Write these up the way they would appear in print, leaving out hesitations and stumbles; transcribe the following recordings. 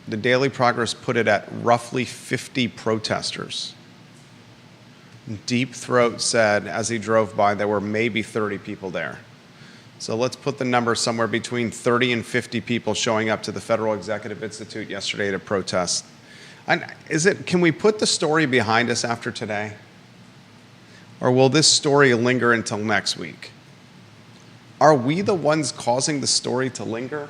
the Daily Progress put it at roughly 50 protesters. Deep Throat said, as he drove by, there were maybe 30 people there. So let's put the number somewhere between 30 and 50 people showing up to the Federal Executive Institute yesterday to protest. And can we put the story behind us after today? Or will this story linger until next week? Are we the ones causing the story to linger?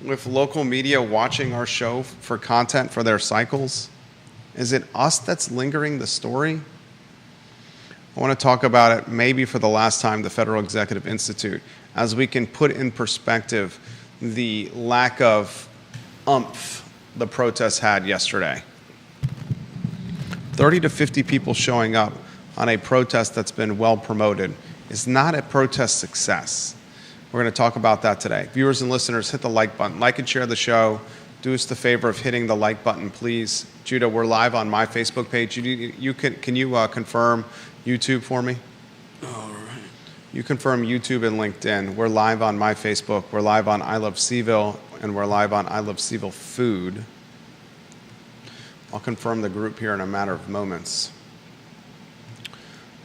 With local media watching our show for content for their cycles? Is it us that's lingering the story? I want to talk about it maybe for the last time, the Federal Executive Institute, as we can put in perspective the lack of oomph the protests had yesterday. 30 to 50 people showing up on a protest that's been well promoted is not a protest success. We're going to talk about that today. Viewers and listeners, hit the like button. Like and share the show. Do us the favor of hitting the like button, please. Judah, we're live on my Facebook page. Can you confirm YouTube for me? All right. You confirm YouTube and LinkedIn. We're live on my Facebook. We're live on I Love CVille, and we're live on I Love CVille Food. I'll confirm the group here in a matter of moments.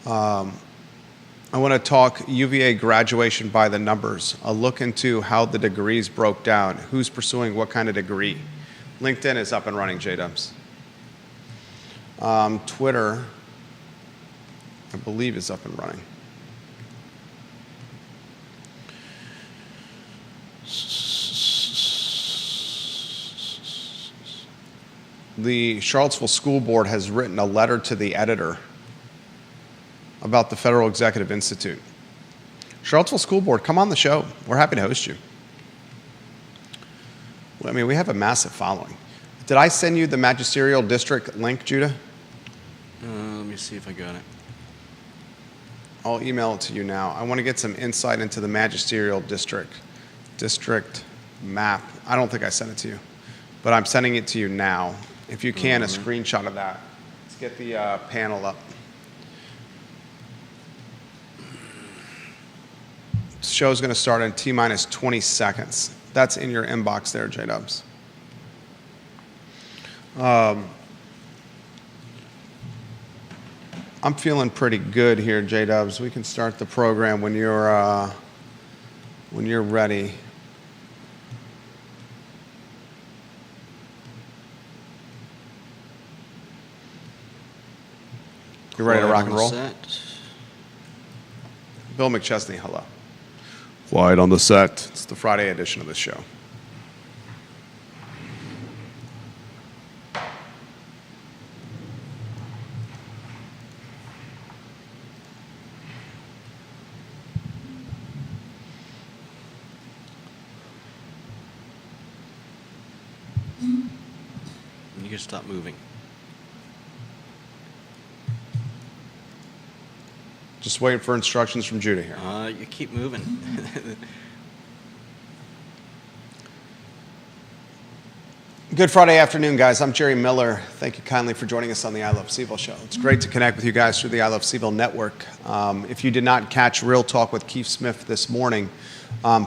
I want to talk UVA graduation by the numbers, a look into how the degrees broke down, who's pursuing what kind of degree. LinkedIn is up and running, J-Dubs. Twitter, I believe, is up and running. The Charlottesville School Board has written a letter to the editor about the Federal Executive Institute. Charlottesville School Board, come on the show. We're happy to host you. I mean, we have a massive following. Did I send you the magisterial district link, Judah? Let me see if I got it. I'll email it to you now. I want to get some insight into the magisterial district map. I don't think I sent it to you, but I'm sending it to you now. If you can, a screenshot of that. Let's get the panel up. The show's going to start in T-minus 20 seconds. That's in your inbox there, J-Dubs. I'm feeling pretty good here, J-Dubs. We can start the program when you're ready. You ready to rock and roll? Set. Bill McChesney, hello. Quiet on the set. It's the Friday edition of this show. You can stop moving. Just waiting for instructions from Judah here. You keep moving. Good Friday afternoon, guys. I'm Jerry Miller. Thank you kindly for joining us on the I Love CVille show. It's great to connect with you guys through the I Love CVille network. If you did not catch Real Talk with Keith Smith this morning,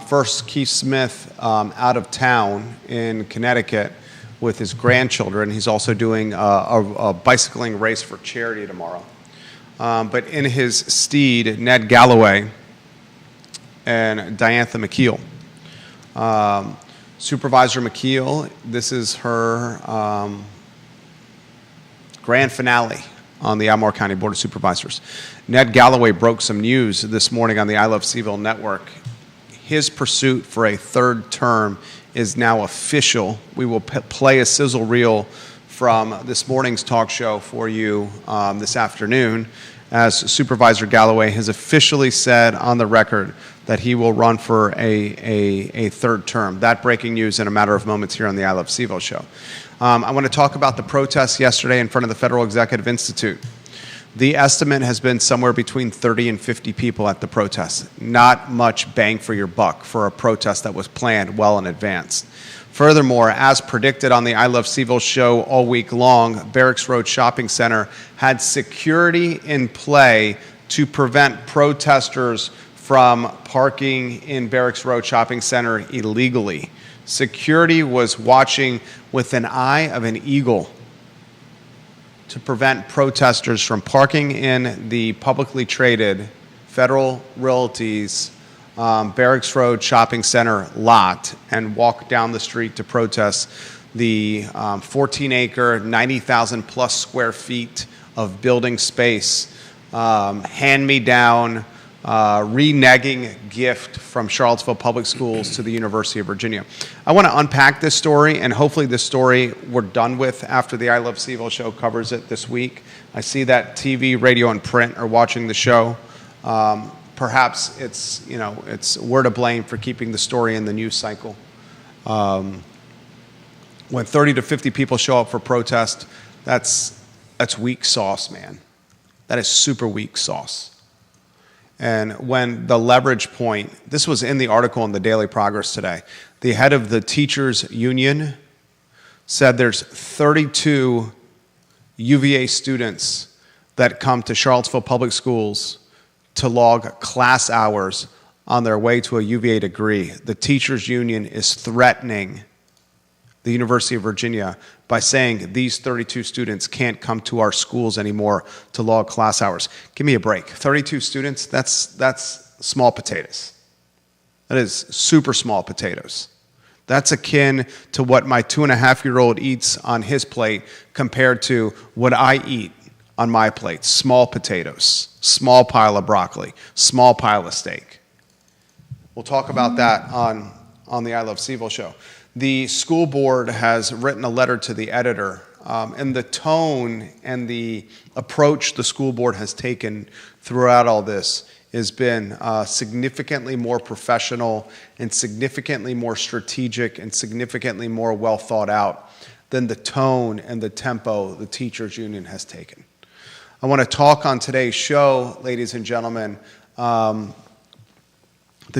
first, Keith Smith out of town in Connecticut with his grandchildren. He's also doing a bicycling race for charity tomorrow. But in his steed, Ned Galloway and Diantha McKeel. Supervisor McKeel, this is her grand finale on the Albemarle County Board of Supervisors. Ned Galloway broke some news this morning on the I Love CVille network. His pursuit for a third term is now official. We will play a sizzle reel from this morning's talk show for you this afternoon, as Supervisor Galloway has officially said on the record that he will run for a third term. That breaking news in a matter of moments here on the I Love CVille show. I want to talk about the protests yesterday in front of the Federal Executive Institute. The estimate has been somewhere between 30 and 50 people at the protest. Not much bang for your buck for a protest that was planned well in advance. Furthermore, as predicted on the I Love CVille show all week long, Barracks Road Shopping Center had security in play to prevent protesters from parking in Barracks Road Shopping Center illegally. Security was watching with an eye of an eagle to prevent protesters from parking in the publicly traded Federal Realty's Barracks Road Shopping Center lot and walk down the street to protest the 14-acre, 90,000 plus square feet of building space, hand-me-down, reneging gift from Charlottesville Public Schools to the University of Virginia. I want to unpack this story, and hopefully this story we're done with after the I Love CVille show covers it this week. I see that TV, radio, and print are watching the show. Perhaps it's we're to blame for keeping the story in the news cycle. When 30 to 50 people show up for protest, that's weak sauce, man. That is super weak sauce. And when the leverage point, this was in the article in the Daily Progress today, the head of the teachers union said there's 32 UVA students that come to Charlottesville Public Schools to log class hours on their way to a UVA degree. The teachers union is threatening the University of Virginia by saying these 32 students can't come to our schools anymore to log class hours. Give me a break. 32 students, that's small potatoes. That is super small potatoes. That's akin to what my 2.5-year-old eats on his plate compared to what I eat on my plate. Small potatoes, small pile of broccoli, small pile of steak. We'll talk about that on the I Love CVille show. The school board has written a letter to the editor, and the tone and the approach the school board has taken throughout all this has been significantly more professional and significantly more strategic and significantly more well thought out than the tone and the tempo the teachers union has taken. I want to talk on today's show, ladies and gentlemen, the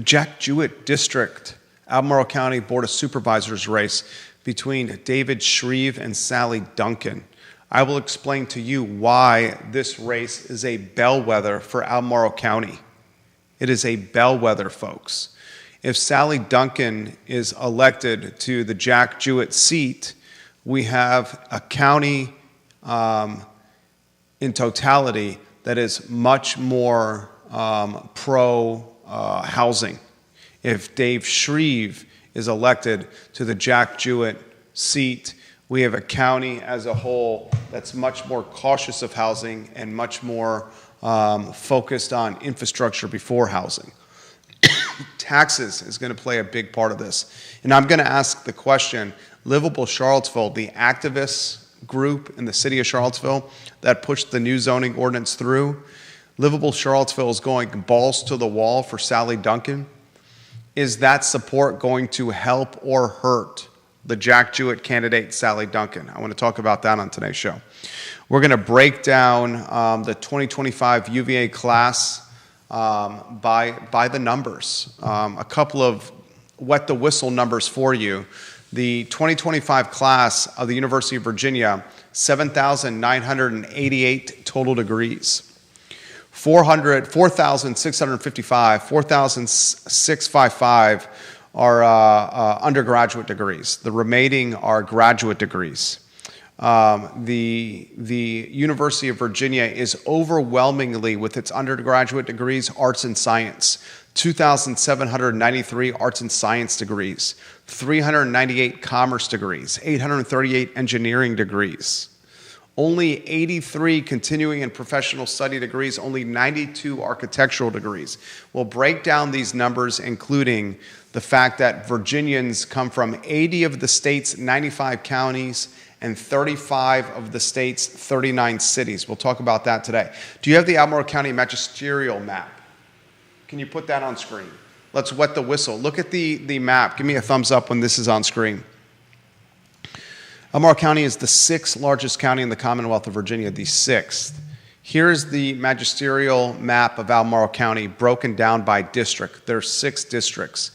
Jack Jewett District Albemarle County Board of Supervisors race between David Shreve and Sally Duncan. I will explain to you why this race is a bellwether for Albemarle County. It is a bellwether, folks. If Sally Duncan is elected to the Jack Jewett seat, we have a county in totality that is much more pro-housing. If Dave Shreve is elected to the Jack Jewett seat, we have a county as a whole that's much more cautious of housing and much more focused on infrastructure before housing. Taxes is going to play a big part of this. And I'm going to ask the question, Livable Charlottesville, the activist group in the city of Charlottesville that pushed the new zoning ordinance through, Livable Charlottesville is going balls to the wall for Sally Duncan. Is that support going to help or hurt the Jack Jewett candidate, Sally Duncan? I want to talk about that on today's show. We're going to break down the 2025 UVA class by the numbers. A couple of wet the whistle numbers for you. The 2025 class of the University of Virginia, 7,988 total degrees. 4,655 are undergraduate degrees. The remaining are graduate degrees. The University of Virginia is overwhelmingly, with its undergraduate degrees, arts and science. 2,793 arts and science degrees, 398 commerce degrees, 838 engineering degrees. Only 83 continuing and professional study degrees, only 92 architectural degrees. We'll break down these numbers, including the fact that Virginians come from 80 of the state's 95 counties and 35 of the state's 39 cities. We'll talk about that today. Do you have the Albemarle County magisterial map? Can you put that on screen? Let's wet the whistle. Look at the map. Give me a thumbs up when this is on screen. Albemarle County is the 6th largest county in the Commonwealth of Virginia, the 6th. Here's the magisterial map of Albemarle County broken down by district. There are 6 districts.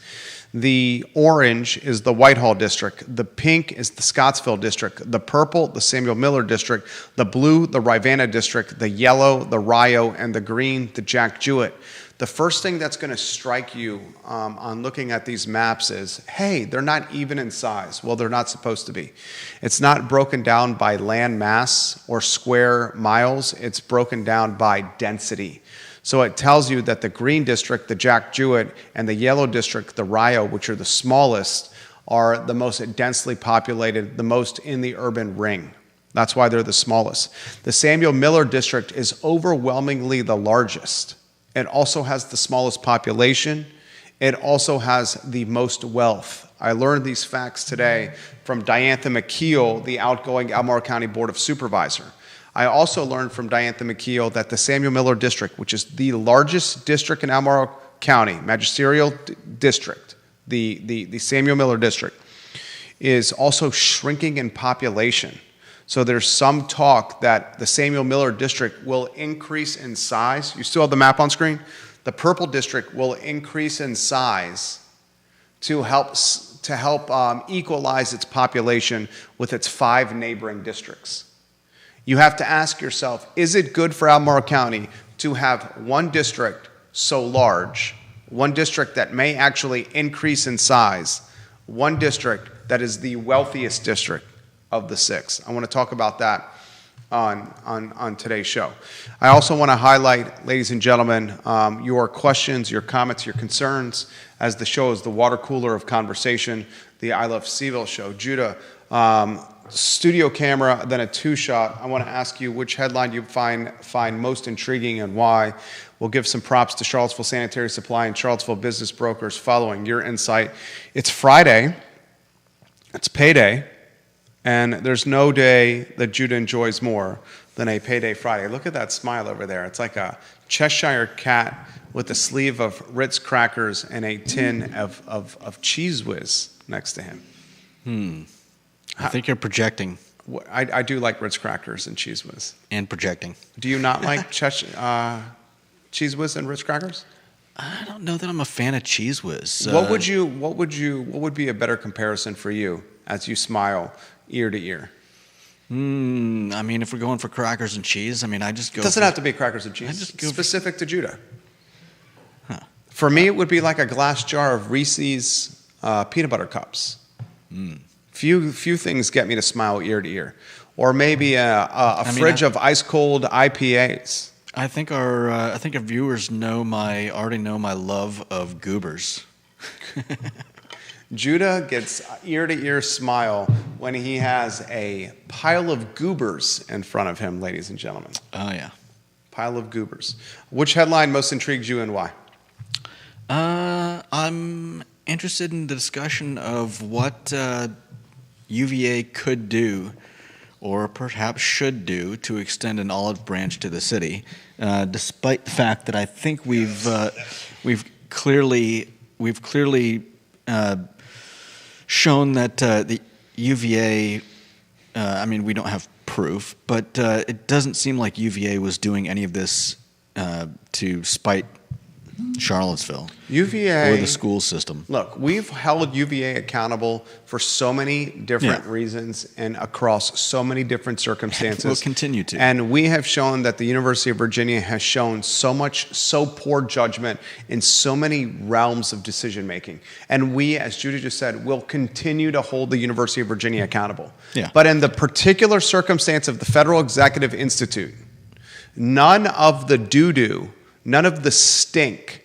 The orange is the Whitehall district. The pink is the Scottsville district. The purple, the Samuel Miller district. The blue, the Rivanna district. The yellow, the Rio, and the green, the Jack Jewett. the first thing that's going to strike you on looking at these maps is, hey, they're not even in size. Well, they're not supposed to be. It's not broken down by land mass or square miles. It's broken down by density. So it tells you that the green district, the Jack Jewett, and the yellow district, the Rio, which are the smallest, are the most densely populated, the most in the urban ring. That's why they're the smallest. The Samuel Miller district is overwhelmingly the largest. It also has the smallest population. It also has the most wealth. I learned these facts today from Diantha McKeel, the outgoing Albemarle County Board of Supervisor. I also learned from Diantha McKeel that the Samuel Miller district, which is the largest district in Albemarle County, magisterial district, the Samuel Miller district, is also shrinking in population. So there's some talk that the Samuel Miller district will increase in size. You still have the map on screen? The purple district will increase in size to help equalize its population with its 5 neighboring districts. You have to ask yourself, is it good for Albemarle County to have one district so large, one district that may actually increase in size, one district that is the wealthiest district of the 6? I want to talk about that on today's show. I also want to highlight, ladies and gentlemen, your questions, your comments, your concerns, as the show is the water cooler of conversation, the I Love CVille show. Judah, studio camera, then a 2-shot. I want to ask you which headline you find most intriguing and why. We'll give some props to Charlottesville Sanitary Supply and Charlottesville Business Brokers following your insight. It's Friday. It's payday. And there's no day that Judah enjoys more than a payday Friday. Look at that smile over there. It's like a Cheshire cat with a sleeve of Ritz crackers and a tin of Cheese Whiz next to him. I think you're projecting. I do like Ritz crackers and Cheese Whiz. And projecting. Do you not like Cheese Whiz and Ritz crackers? I don't know that I'm a fan of Cheese Whiz. What would be a better comparison for you as you smile ear to ear? I mean, if we're going for crackers and cheese, I just go. It doesn't have to be crackers and cheese. I just go specific to Judah. Huh. For me, it would be like a glass jar of Reese's peanut butter cups. Few things get me to smile ear to ear, or maybe a fridge of ice cold IPAs. I think our viewers already know my love of goobers. Judah gets ear-to-ear smile when he has a pile of goobers in front of him, ladies and gentlemen. Oh, yeah. Pile of goobers. Which headline most intrigues you and why? I'm interested in the discussion of what UVA could do or perhaps should do to extend an olive branch to the city, despite the fact that I think we've clearly shown that the UVA, we don't have proof, but it doesn't seem like UVA was doing any of this to spite Charlottesville UVA or the school system. Look, we've held UVA accountable for so many different reasons and across so many different circumstances. We'll continue to. And we have shown that the University of Virginia has shown so poor judgment in so many realms of decision making. And we, as Judah just said, will continue to hold the University of Virginia accountable. Yeah. But in the particular circumstance of the Federal Executive Institute, none of the doo-doo, none of the stink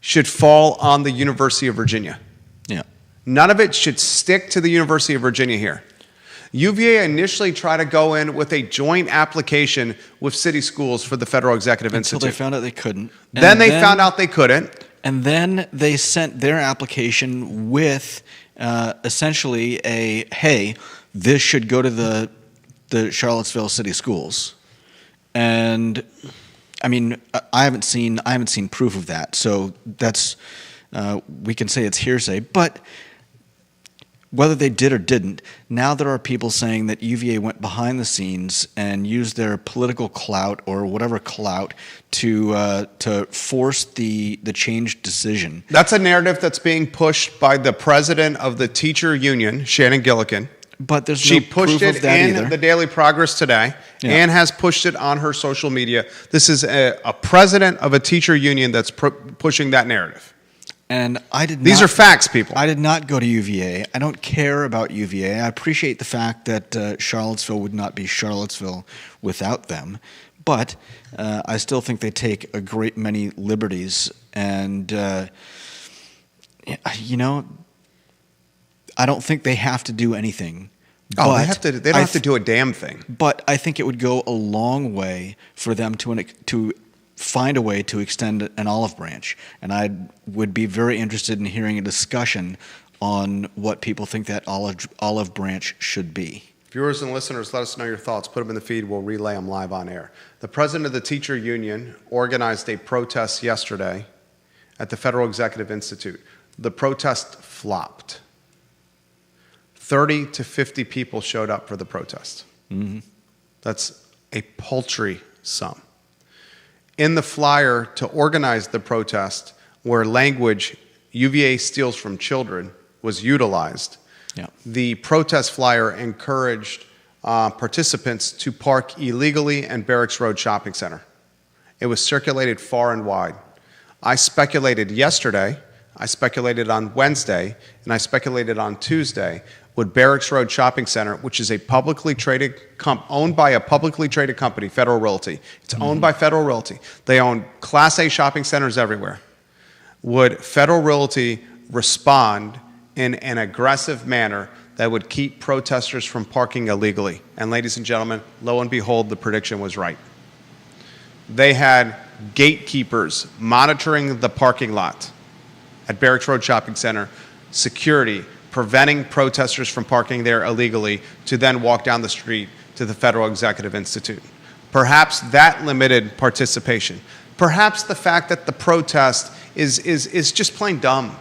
should fall on the University of Virginia. Yeah. None of it should stick to the University of Virginia here. UVA initially tried to go in with a joint application with city schools for the Federal Executive Institute. Until they found out they couldn't. Then they found out they couldn't. And then they sent their application with essentially hey, this should go to the Charlottesville city schools. And I haven't seen proof of that, so that's we can say it's hearsay. But whether they did or didn't, now there are people saying that UVA went behind the scenes and used their political clout or whatever clout to force the changed decision. That's a narrative that's being pushed by the president of the teacher union, Shannon Gillikin. But there's She no pushed proof it of that in either. the Daily Progress today and has pushed it on her social media. This is a president of a teacher union that's pushing that narrative. And I did These not, are facts, people. I did not go to UVA. I don't care about UVA. I appreciate the fact that Charlottesville would not be Charlottesville without them. But I still think they take a great many liberties. And, you know, I don't think they have to do anything. Oh, they don't have to do a damn thing. But I think it would go a long way for them to find a way to extend an olive branch. And I would be very interested in hearing a discussion on what people think that olive branch should be. Viewers and listeners, let us know your thoughts. Put them in the feed. We'll relay them live on air. The president of the teacher union organized a protest yesterday at the Federal Executive Institute. The protest flopped. 30 to 50 people showed up for the protest. Mm-hmm. That's a paltry sum. In the flyer to organize the protest, where language UVA steals from children was utilized, the protest flyer encouraged participants to park illegally in Barracks Road Shopping Center. It was circulated far and wide. I speculated yesterday, I speculated on Wednesday, and I speculated on Tuesday, would Barracks Road Shopping Center, which is a publicly traded owned by a publicly traded company, Federal Realty. It's owned by Federal Realty. They own Class A shopping centers everywhere. Would Federal Realty respond in an aggressive manner that would keep protesters from parking illegally? And ladies and gentlemen, lo and behold, the prediction was right. They had gatekeepers monitoring the parking lot at Barracks Road Shopping Center, security, preventing protesters from parking there illegally to then walk down the street to the Federal Executive Institute. Perhaps that limited participation. Perhaps the fact that the protest is just plain dumb.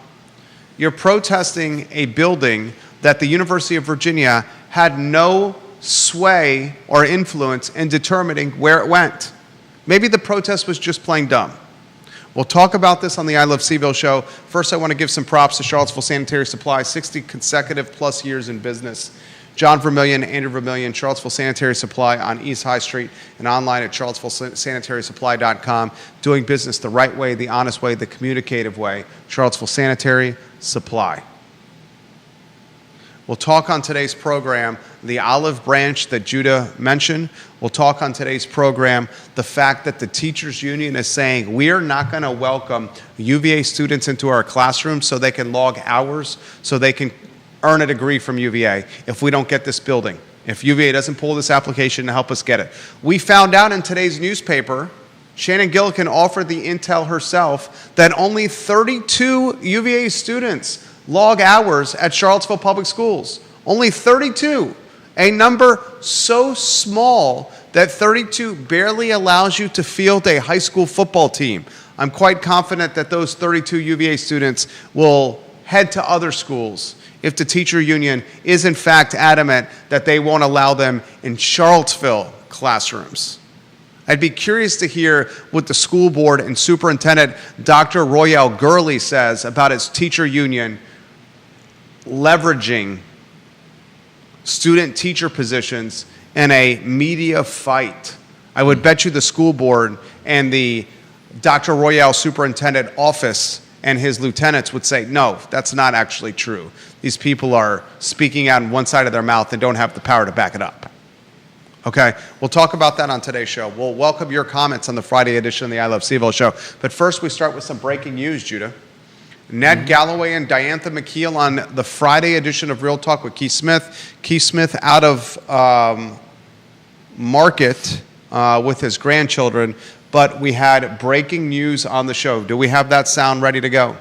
You're protesting a building that the University of Virginia had no sway or influence in determining where it went. Maybe the protest was just plain dumb. We'll talk about this on the I Love CVille show. First, I want to give some props to Charlottesville Sanitary Supply, 60 consecutive plus years in business. John Vermillion, Andrew Vermillion, Charlottesville Sanitary Supply on East High Street and online at charlottesvillesanitarysupply.com. Doing business the right way, the honest way, the communicative way. Charlottesville Sanitary Supply. We'll talk on today's program the olive branch that Judah mentioned. We'll talk on today's program the fact that the teachers union is saying we are not going to welcome UVA students into our classrooms so they can log hours, so they can earn a degree from UVA if we don't get this building. If UVA doesn't pull this application to help us get it. We found out in today's newspaper, Shannon Gillikin offered the intel herself that only 32 UVA students log hours at Charlottesville Public Schools. Only 32. A number so small that 32 barely allows you to field a high school football team. I'm quite confident that those 32 UVA students will head to other schools if the teacher union is in fact adamant that they won't allow them in Charlottesville classrooms. I'd be curious to hear what the school board and superintendent Dr. Royale Gurley says about his teacher union leveraging student-teacher positions in a media fight. I would bet you the school board and the Dr. Royale superintendent office and his lieutenants would say, no, that's not actually true. These people are speaking out on one side of their mouth and don't have the power to back it up. Okay, we'll talk about that on today's show. We'll welcome your comments on the Friday edition of the I Love CVille show. But first, we start with some breaking news, Judah. Ned Galloway and Diantha McKeel on the Friday edition of Real Talk with Keith Smith. Keith Smith out of market with his grandchildren, but we had breaking news on the show. Do we have that sound ready to go?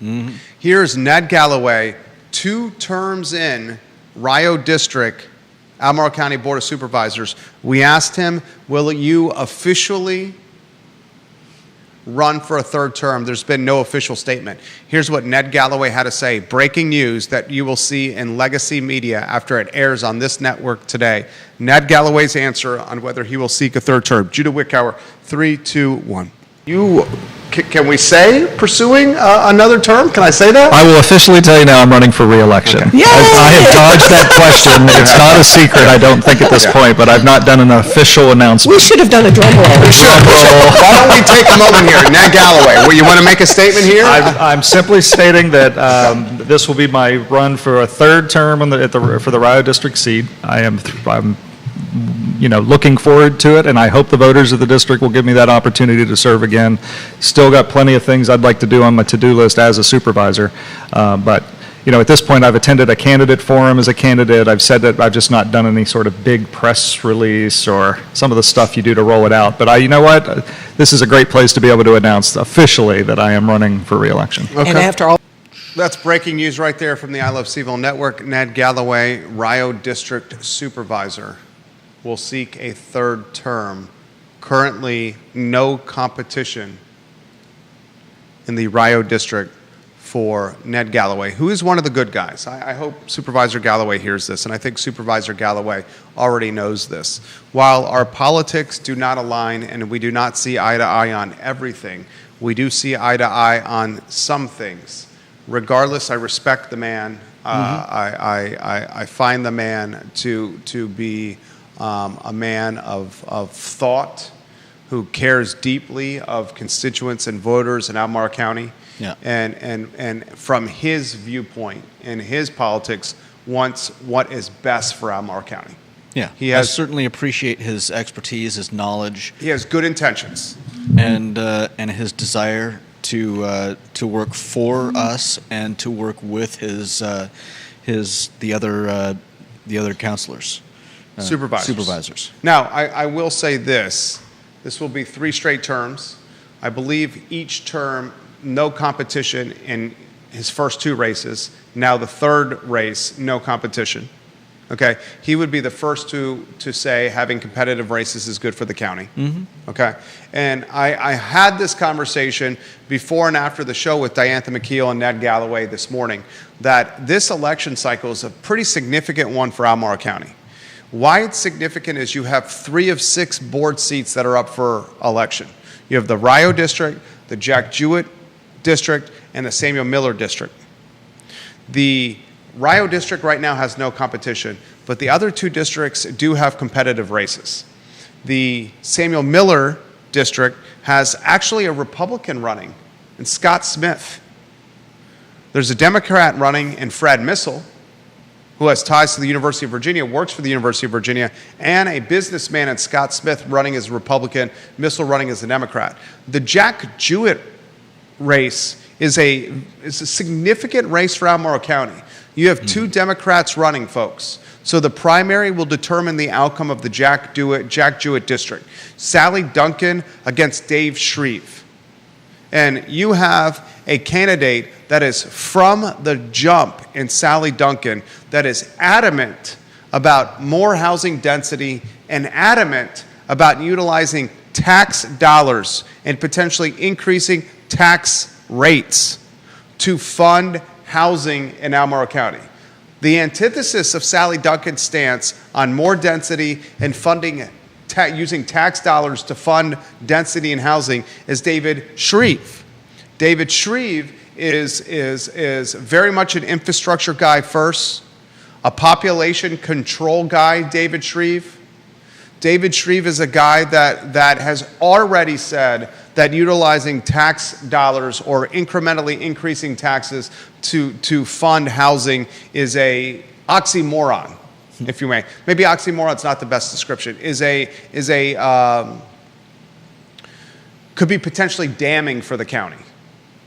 Mm-hmm. Here's Ned Galloway, 2 terms in Rio District, Albemarle County Board of Supervisors. We asked him, will you officially run for a 3rd term? There's been no official statement. Here's what Ned Galloway had to say. Breaking news that you will see in legacy media after it airs on this network today. Ned Galloway's answer on whether he will seek a 3rd term. Judah Wickower, 3, 2, 1. You Can we say pursuing another term? Can I say that? I will officially tell you now I'm running for re-election. Okay. I have dodged that question. It's not a secret, I don't think, at this point, but I've not done an official announcement. We should have done a drum roll. Why don't we take a moment here? Ned Galloway, you want to make a statement here? I'm simply stating that this will be my run for a third term for the Rio District seat. I'm looking forward to it, and I hope the voters of the district will give me that opportunity to serve again. Still got plenty of things I'd like to do on my to-do list as a supervisor, but at this point, I've attended a candidate forum as a candidate. I've said that I've just not done any sort of big press release or some of the stuff you do to roll it out. But you know what? This is a great place to be able to announce officially that I am running for re-election. Okay. And after all, That's breaking news right there from the I Love CVille Network. Ned Galloway, Rio District Supervisor, will seek a third term. Currently, no competition in the Rio District for Ned Galloway, who is one of the good guys. I hope Supervisor Galloway hears this, and I think Supervisor Galloway already knows this. While our politics do not align and we do not see eye to eye on everything, we do see eye to eye on some things. Regardless, I respect the man. I find the man to be a man of thought, who cares deeply of constituents and voters in Albemarle County. Yeah. And from his viewpoint and his politics, wants what is best for Albemarle County. Yeah, I certainly appreciate his expertise, his knowledge. He has good intentions. And his desire to work for us and to work with the other counselors, supervisors. Now, I will say this. This will be 3 straight terms. I believe each term, no competition in his first 2 races. Now the third race, no competition. Okay? He would be the first to say having competitive races is good for the county. Mm-hmm. Okay? And I had this conversation before and after the show with Diantha McKeel and Ned Galloway this morning, that this election cycle is a pretty significant one for Albemarle County. Why it's significant is you have 3 of 6 board seats that are up for election. You have the Rio District, the Jack Jewett District, and the Samuel Miller District. The Rio District right now has no competition, but the other 2 districts do have competitive races. The Samuel Miller District has actually a Republican running, and Scott Smith. There's a Democrat running in Fred Missel, who has ties to the University of Virginia, works for the University of Virginia, and a businessman in Scott Smith running as a Republican, Missel running as a Democrat. The Jack Jewett race is a significant race for Albemarle County. You have 2 Democrats running, folks. So the primary will determine the outcome of the Jack Jewett district. Sally Duncan against Dave Shreve. And you have a candidate that is from the jump in Sally Duncan that is adamant about more housing density and adamant about utilizing tax dollars and potentially increasing tax rates to fund housing in Albemarle County. The antithesis of Sally Duncan's stance on more density and funding using tax dollars to fund density in housing is David Shreve. David Shreve is very much an infrastructure guy first, a population control guy, David Shreve. David Shreve is a guy that has already said that utilizing tax dollars or incrementally increasing taxes to fund housing is a oxymoron, if you may. Maybe oxymoron's not the best description. Could be potentially damning for the county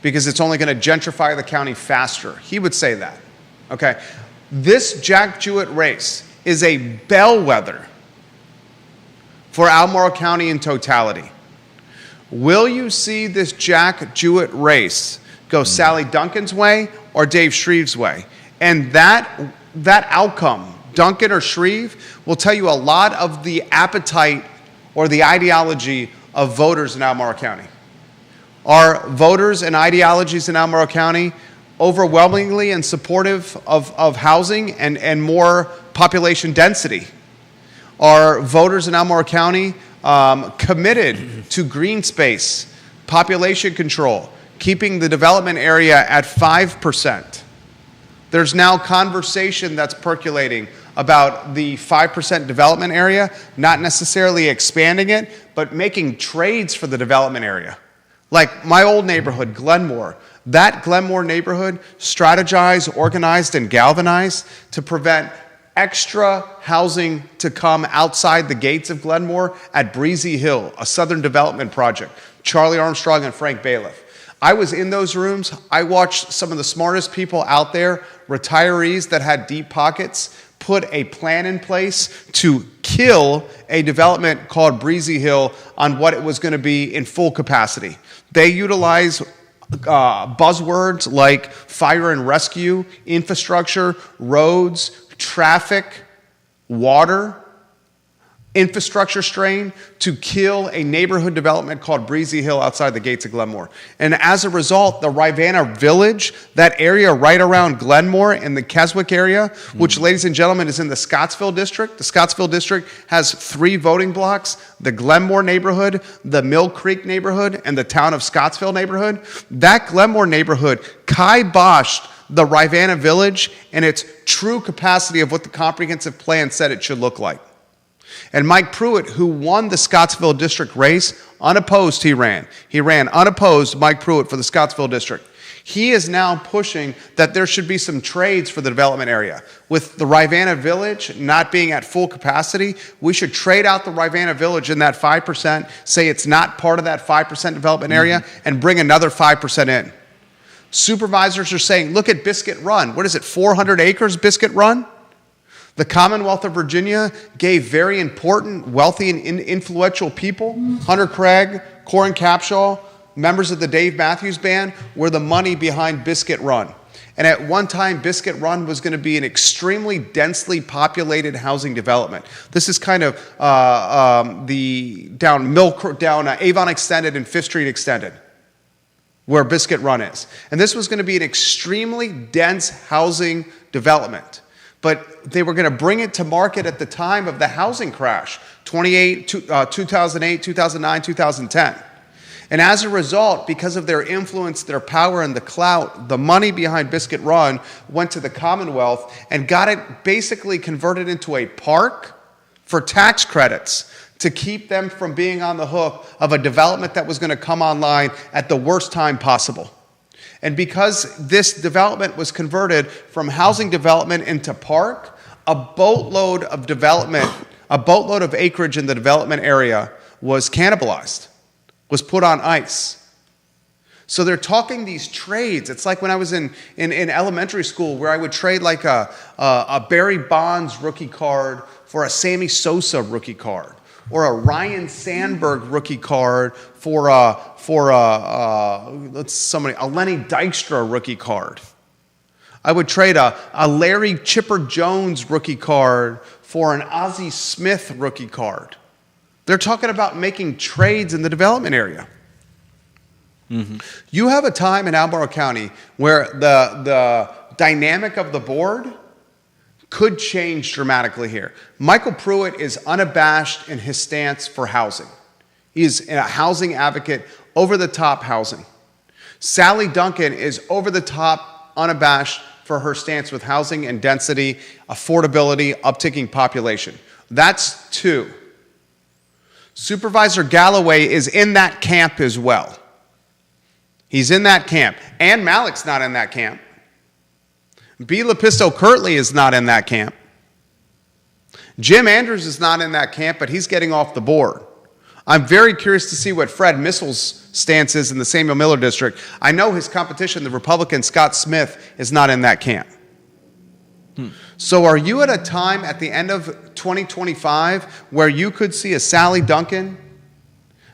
because it's only going to gentrify the county faster. He would say that. Okay, this Jack Jewett race is a bellwether for Albemarle County in totality. Will you see this Jack Jewett race go Sally Duncan's way or Dave Shreve's way? And that outcome, Duncan or Shreve, will tell you a lot of the appetite or the ideology of voters in Albemarle County. Are voters and ideologies in Albemarle County overwhelmingly in supportive of housing and more population density? Are voters in Albemarle County committed to green space, Population control, keeping the development area at 5%. There's now conversation that's percolating about the 5% development area, not necessarily expanding it, but making trades for the development area. Like my old neighborhood, Glenmore. That Glenmore neighborhood strategized, organized, and galvanized to prevent extra housing to come outside the gates of Glenmore at Breezy Hill, a southern development project. Charlie Armstrong and Frank Bailiff. I was in those rooms. I watched some of the smartest people out there, retirees that had deep pockets, put a plan in place to kill a development called Breezy Hill on what it was going to be in full capacity. They utilize buzzwords like fire and rescue, infrastructure, roads, traffic, water, infrastructure strain to kill a neighborhood development called Breezy Hill outside the gates of Glenmore. And as a result, the Rivanna Village, that area right around Glenmore in the Keswick area, which, ladies and gentlemen, is in the Scottsville district. The Scottsville district has 3 voting blocks: the Glenmore neighborhood, the Mill Creek neighborhood, and the town of Scottsville neighborhood. That Glenmore neighborhood kiboshed the Rivanna Village and its true capacity of what the comprehensive plan said it should look like. And Mike Pruitt, who won the Scottsville district race, unopposed he ran. He ran unopposed, Mike Pruitt, for the Scottsville district. He is now pushing that there should be some trades for the development area. With the Rivanna Village not being at full capacity, we should trade out the Rivanna Village in that 5%, say it's not part of that 5% development area, and bring another 5% in. Supervisors are saying, look at Biscuit Run. What is it, 400 acres, Biscuit Run? The Commonwealth of Virginia gave very important, wealthy, and influential people, Hunter Craig, Corin Capshaw, members of the Dave Matthews Band, were the money behind Biscuit Run. And at one time, Biscuit Run was going to be an extremely densely populated housing development. This is kind of down Avon Extended and 5th Street Extended, where Biscuit Run is. And this was going to be an extremely dense housing development. But they were going to bring it to market at the time of the housing crash, 2008, 2009, 2010. And as a result, because of their influence, their power, and the clout, the money behind Biscuit Run went to the Commonwealth and got it basically converted into a park for tax credits to keep them from being on the hook of a development that was going to come online at the worst time possible. And because this development was converted from housing development into park, a boatload of acreage in the development area was cannibalized, was put on ice. So they're talking these trades. It's like when I was in elementary school, where I would trade like a Barry Bonds rookie card for a Sammy Sosa rookie card, or a Ryan Sandberg rookie card for a Lenny Dykstra rookie card. I would trade a Larry Chipper Jones rookie card for an Ozzie Smith rookie card. They're talking about making trades in the development area. Mm-hmm. You have a time in Albemarle County where the dynamic of the board could change dramatically here. Michael Pruitt is unabashed in his stance for housing. He is a housing advocate, over-the-top housing. Sally Duncan is over-the-top, unabashed for her stance with housing and density, affordability, upticking population. That's 2. Supervisor Galloway is in that camp as well. He's in that camp. Ann Malik's not in that camp. B. Lepisto Kirtley is not in that camp. Jim Andrews is not in that camp, but he's getting off the board. I'm very curious to see what Fred Missel's stance is in the Samuel Miller district. I know his competition, the Republican Scott Smith, is not in that camp. So are you at a time at the end of 2025 where you could see a Sally Duncan,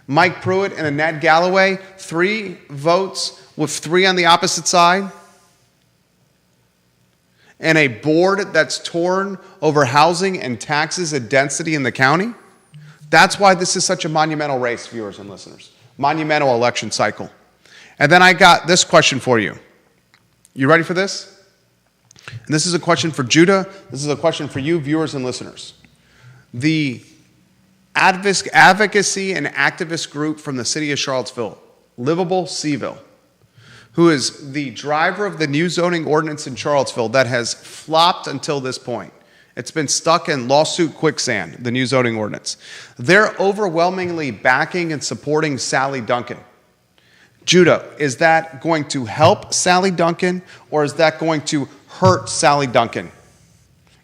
Mike Pruitt, and a Ned Galloway, 3 votes with 3 on the opposite side? And a board that's torn over housing and taxes and density in the county? That's why this is such a monumental race, viewers and listeners. Monumental election cycle. And then I got this question for you. You ready for this? And this is a question for Judah. This is a question for you, viewers and listeners. The advocacy and activist group from the city of Charlottesville Livable CVille, who is the driver of the new zoning ordinance in Charlottesville that has flopped until this point. It's been stuck in lawsuit quicksand, the new zoning ordinance. They're overwhelmingly backing and supporting Sally Duncan. Judah, is that going to help Sally Duncan, or is that going to hurt Sally Duncan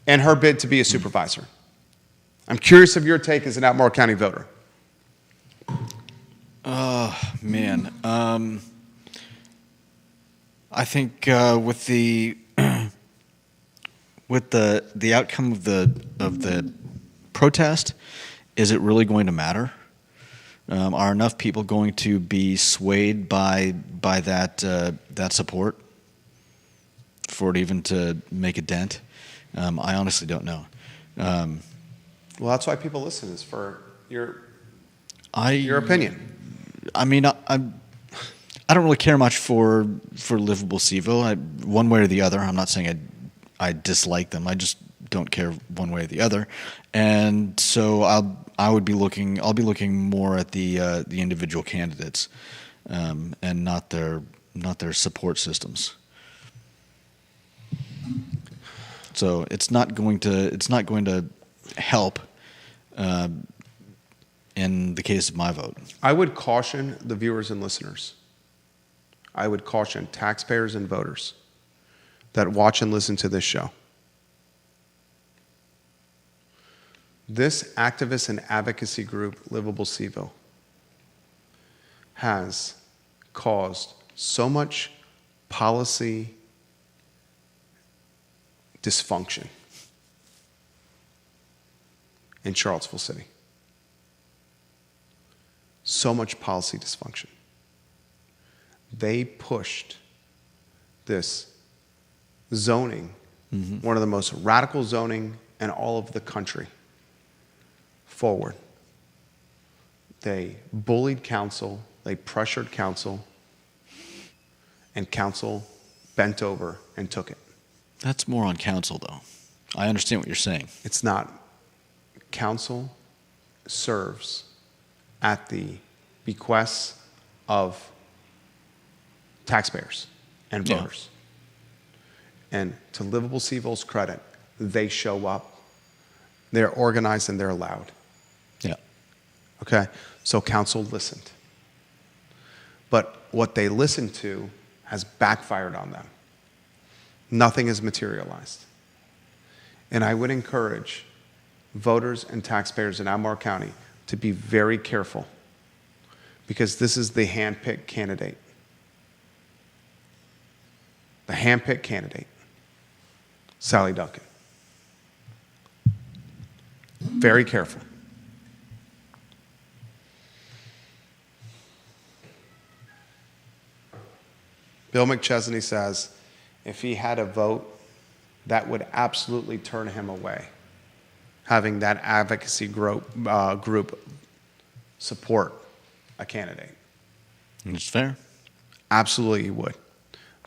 and her bid to be a supervisor? I'm curious of your take as an Albemarle County voter. Man, I think with the with the outcome of the protest, is it really going to matter? Are enough people going to be swayed by that support for it even to make a dent? I honestly don't know. Well, that's why people listen, is for your opinion. I mean, I don't really care much for Livable CVille, one way or the other. I'm not saying I dislike them. I just don't care one way or the other, and so I'll be looking more at the individual candidates, and not their support systems. So it's not going to help in the case of my vote. I would caution the viewers and listeners. I would caution taxpayers and voters that watch and listen to this show. This activist and advocacy group, Livable CVille, has caused so much policy dysfunction in Charlottesville City. So much policy dysfunction. They pushed this zoning, one of the most radical zoning in all of the country, forward. They bullied council, they pressured council, and council bent over and took it. That's more on council, though. I understand what you're saying. It's not. Council serves at the bequests of taxpayers and voters. And to Livable CVille's credit, they show up, they're organized, and they're loud. Yeah. Okay? So council listened. But what they listened to has backfired on them. Nothing has materialized. And I would encourage voters and taxpayers in Albemarle County to be very careful, because this is the hand-picked candidate. The hand-picked candidate, Sally Duncan. Very careful. Bill McChesney says if he had a vote, that would absolutely turn him away, having that advocacy group support a candidate. It's fair. Absolutely he would.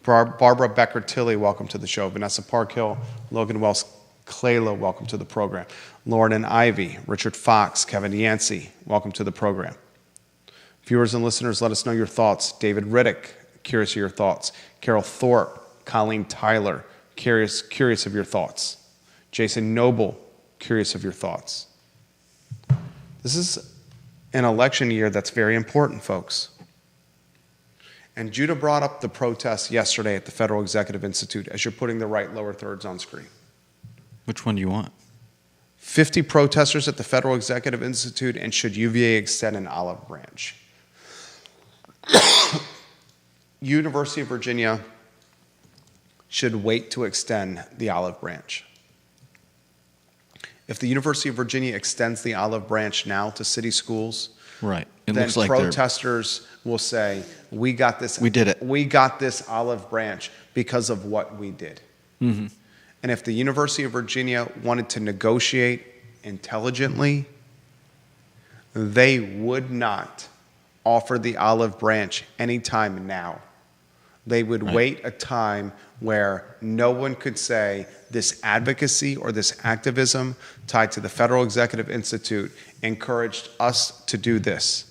Barbara Becker-Tilley, welcome to the show. Vanessa Parkhill, Logan Wells Clayla, welcome to the program. Lauren and Ivy, Richard Fox, Kevin Yancey, welcome to the program. Viewers and listeners, let us know your thoughts. David Riddick, curious of your thoughts. Carol Thorpe, Colleen Tyler, curious of your thoughts. Jason Noble, curious of your thoughts. This is an election year that's very important, folks. And Judah brought up the protests yesterday at the Federal Executive Institute as you're putting the right lower thirds on screen. Which one do you want? 50 protesters at the Federal Executive Institute, and should UVA extend an olive branch? University of Virginia should wait to extend the olive branch. If the University of Virginia extends the olive branch now to city schools, Right. It then looks like protesters will say, we got this. We did it. We got this olive branch because of what we did. Mm-hmm. And if the University of Virginia wanted to negotiate intelligently, they would not offer the olive branch anytime now. They would Right. wait a time where no one could say this advocacy or this activism tied to the Federal Executive Institute encouraged us to do this.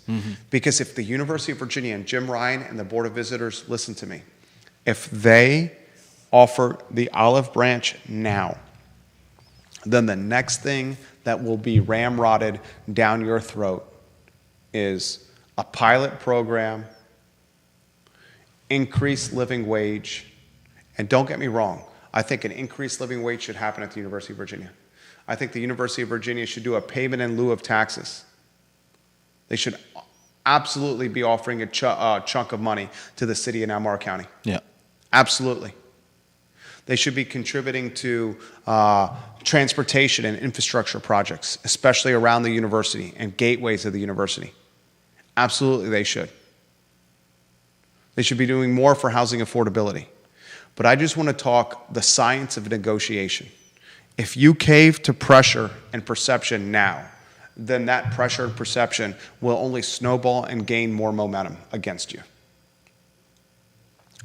Because if the University of Virginia and Jim Ryan and the Board of Visitors, listen to me, if they offer the olive branch now, then the next thing that will be ramrodded down your throat is a pilot program, increased living wage, and don't get me wrong, I think an increased living wage should happen at the University of Virginia. I think the University of Virginia should do a payment in lieu of taxes. They should absolutely be offering a chunk of money to the city in Albemarle County. Yeah. Absolutely. They should be contributing to transportation and infrastructure projects, especially around the university and gateways of the university. Absolutely, they should. They should be doing more for housing affordability. But I just want to talk the science of negotiation. If you cave to pressure and perception now, then that pressure and perception will only snowball and gain more momentum against you.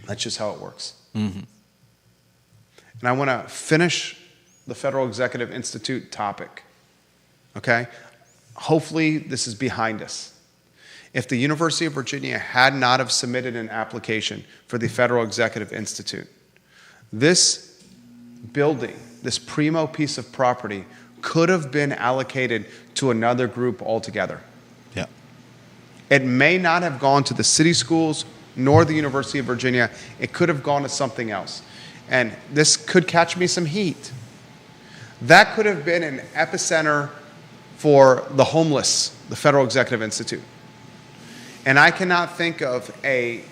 That's just how it works. And I want to finish the Federal Executive Institute topic, okay? Hopefully this is behind us. If the University of Virginia had not have submitted an application for the Federal Executive Institute, this building, this primo piece of property, could have been allocated to another group altogether. Yeah. It may not have gone to the city schools nor the University of Virginia. It could have gone to something else. And this could catch me some heat. That could have been an epicenter for the homeless, the Federal Executive Institute. And I cannot think of I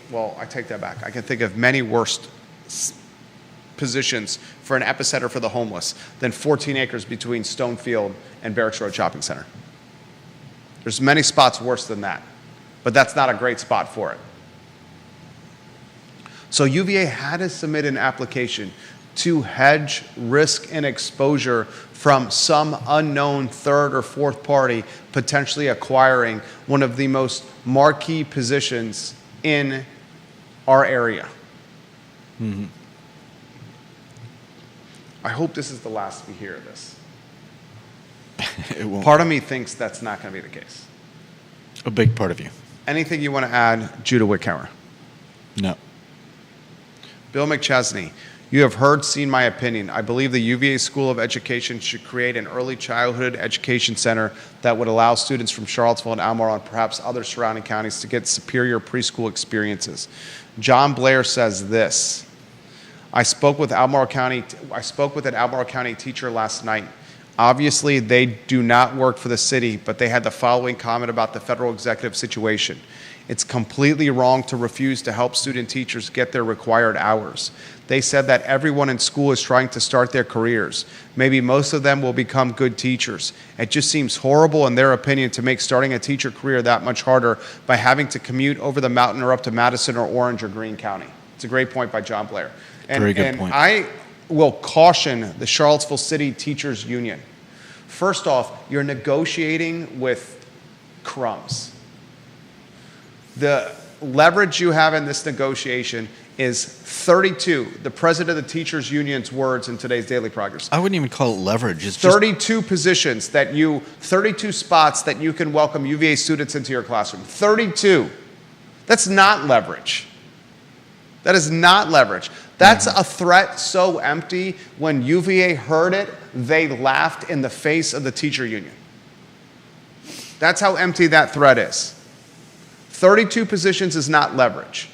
take that back. I can think of many worse positions for an epicenter for the homeless than 14 acres between Stonefield and Barracks Road Shopping Center. There's many spots worse than that, but that's not a great spot for it. So UVA had to submit an application to hedge risk and exposure from some unknown third or fourth party potentially acquiring one of the most marquee positions in our area. I hope this is the last we hear of this. It won't. Part of me thinks that's not going to be the case. A big part of you. Anything you want to add, Judah Wickhauer? No. Bill McChesney, you have heard, seen my opinion. I believe the UVA School of Education should create an early childhood education center that would allow students from Charlottesville and Albemarle and perhaps other surrounding counties to get superior preschool experiences. John Blair says this. I spoke with an Albemarle County teacher last night. Obviously, they do not work for the city, but they had the following comment about the federal executive situation. It's completely wrong to refuse to help student teachers get their required hours. They said that everyone in school is trying to start their careers. Maybe most of them will become good teachers. It just seems horrible, in their opinion, to make starting a teacher career that much harder by having to commute over the mountain or up to Madison or Orange or Greene County. It's a great point by John Blair. Very good point. I will caution the Charlottesville City Teachers Union. First off, you're negotiating with crumbs. The leverage you have in this negotiation is 32, the president of the Teachers Union's words in today's Daily Progress. I wouldn't even call it leverage. It's 32 positions 32 spots that you can welcome UVA students into your classroom. 32. That's not leverage. That is not leverage. That's a threat so empty, when UVA heard it, they laughed in the face of the teacher union. That's how empty that threat is. 32 positions is not leverage.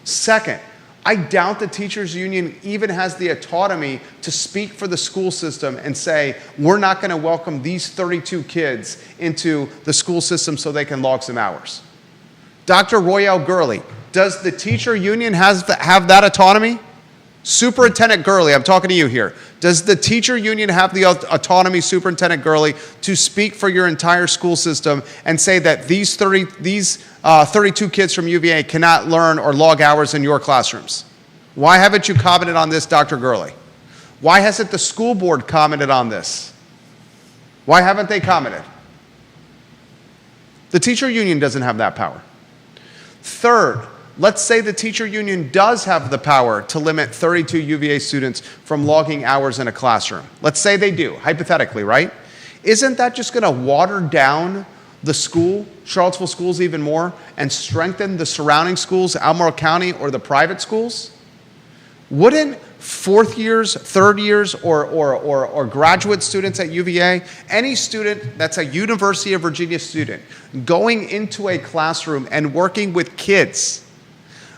Second, I doubt the teachers union even has the autonomy to speak for the school system and say, we're not going to welcome these 32 kids into the school system so they can log some hours. Dr. Royale Gurley, does the teacher union have that autonomy? Superintendent Gurley, I'm talking to you here. Does the teacher union have the autonomy, Superintendent Gurley, to speak for your entire school system and say that these 32 kids from UVA cannot learn or log hours in your classrooms? Why haven't you commented on this, Dr. Gurley? Why hasn't the school board commented on this? Why haven't they commented? The teacher union doesn't have that power. Third, let's say the teacher union does have the power to limit 32 UVA students from logging hours in a classroom. Let's say they do, hypothetically, right? Isn't that just going to water down the school, Charlottesville schools, even more, and strengthen the surrounding schools, Albemarle County, or the private schools? Wouldn't fourth years, third years, or graduate students at UVA, any student that's a University of Virginia student, going into a classroom and working with kids,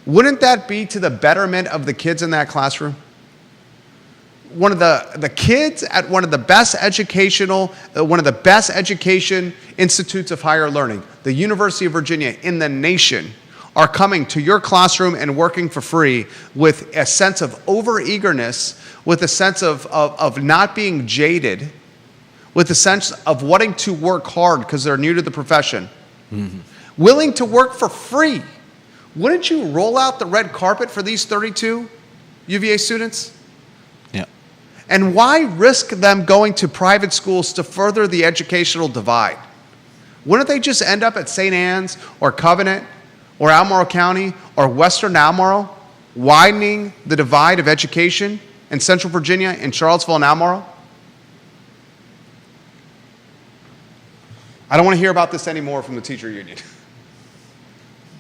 wouldn't that be to the betterment of the kids in that classroom? One of the kids at one of the best education institutes of higher learning, the University of Virginia in the nation, are coming to your classroom and working for free with a sense of over-eagerness, with a sense of not being jaded, with a sense of wanting to work hard because they're new to the profession, willing to work for free. Wouldn't you roll out the red carpet for these 32 UVA students? And why risk them going to private schools to further the educational divide? Wouldn't they just end up at St. Anne's or Covenant or Albemarle County or Western Albemarle, widening the divide of education in Central Virginia, in Charlottesville and Albemarle? I don't want to hear about this anymore from the teacher union.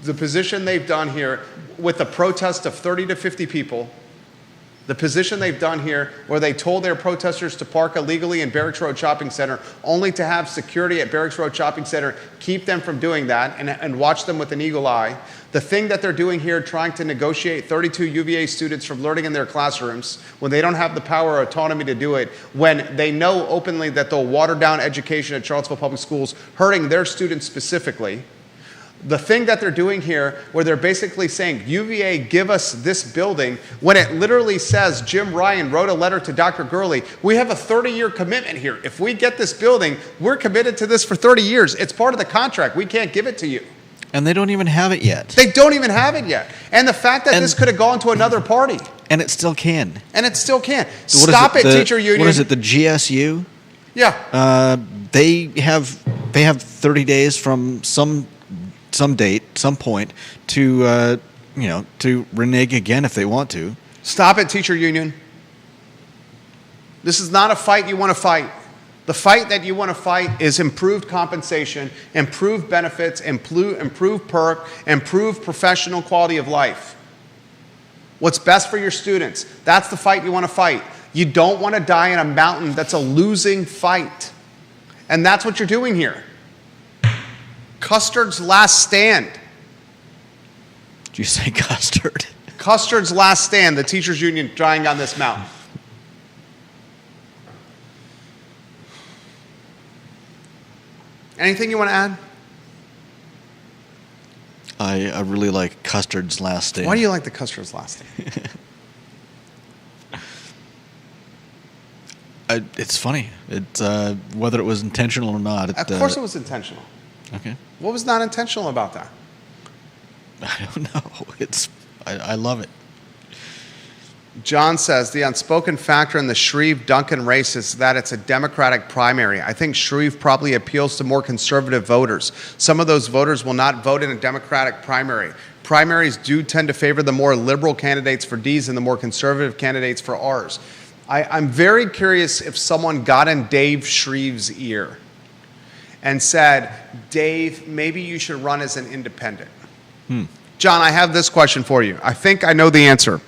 The position they've done here with the protest of 30 to 50 people, the position they've done here where they told their protesters to park illegally in Barracks Road Shopping Center only to have security at Barracks Road Shopping Center keep them from doing that and watch them with an eagle eye. The thing that they're doing here, trying to negotiate 32 UVA students from learning in their classrooms when they don't have the power or autonomy to do it, when they know openly that they'll water down education at Charlottesville Public Schools, hurting their students specifically. The thing that they're doing here, where they're basically saying, UVA, give us this building, when it literally says, Jim Ryan wrote a letter to Dr. Gurley, we have a 30-year commitment here. If we get this building, we're committed to this for 30 years. It's part of the contract. We can't give it to you. And they don't even have it yet. They don't even have it yet. And the fact that this could have gone to another party. And it still can. And it still can. Stop it, teacher union. What is it, the GSU? Yeah. They have 30 days from some date, some point, to to renege again if they want to. Stop it, teacher union. This is not a fight you want to fight. The fight that you want to fight is improved compensation, improved benefits, improved perk, improved professional quality of life. What's best for your students. That's the fight you want to fight. You don't want to die in a mountain that's a losing fight. And that's what you're doing here. Custard's last stand. Did you say custard? Custard's last stand, the teachers union dying on this mountain. Anything you want to add? I really like Custard's last stand. Why do you like the Custard's last stand? It's funny. It's whether it was intentional or not. Of course it was intentional. Okay. What was not intentional about that? I don't know. I love it. John says, the unspoken factor in the Shreve-Duncan race is that it's a Democratic primary. I think Shreve probably appeals to more conservative voters. Some of those voters will not vote in a Democratic primary. Primaries do tend to favor the more liberal candidates for D's and the more conservative candidates for R's. I'm very curious if someone got in Dave Shreve's ear and said, Dave, maybe you should run as an independent. John, I have this question for you. I think I know the answer.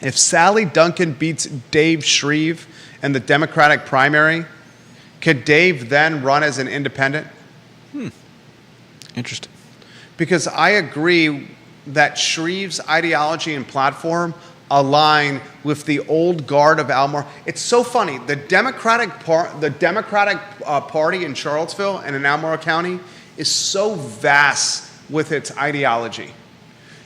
If Sally Duncan beats Dave Shreve in the Democratic primary, could Dave then run as an independent? Interesting. Because I agree that Shreve's ideology and platform align with the old guard of Albemarle. It's so funny. The Democratic Party in Charlottesville and in Albemarle County is so vast with its ideology.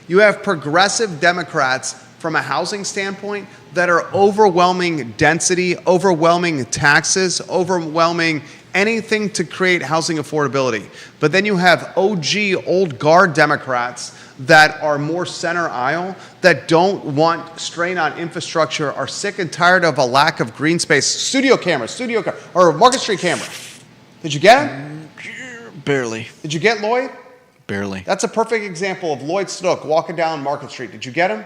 You have progressive Democrats from a housing standpoint that are overwhelming density, overwhelming taxes, overwhelming anything to create housing affordability. But then you have OG, old guard Democrats that are more center aisle, that don't want strain on infrastructure, are sick and tired of a lack of green space. Studio camera, or Market Street camera. Did you get him? Barely. Did you get Lloyd? Barely. That's a perfect example of Lloyd Snook walking down Market Street. Did you get him?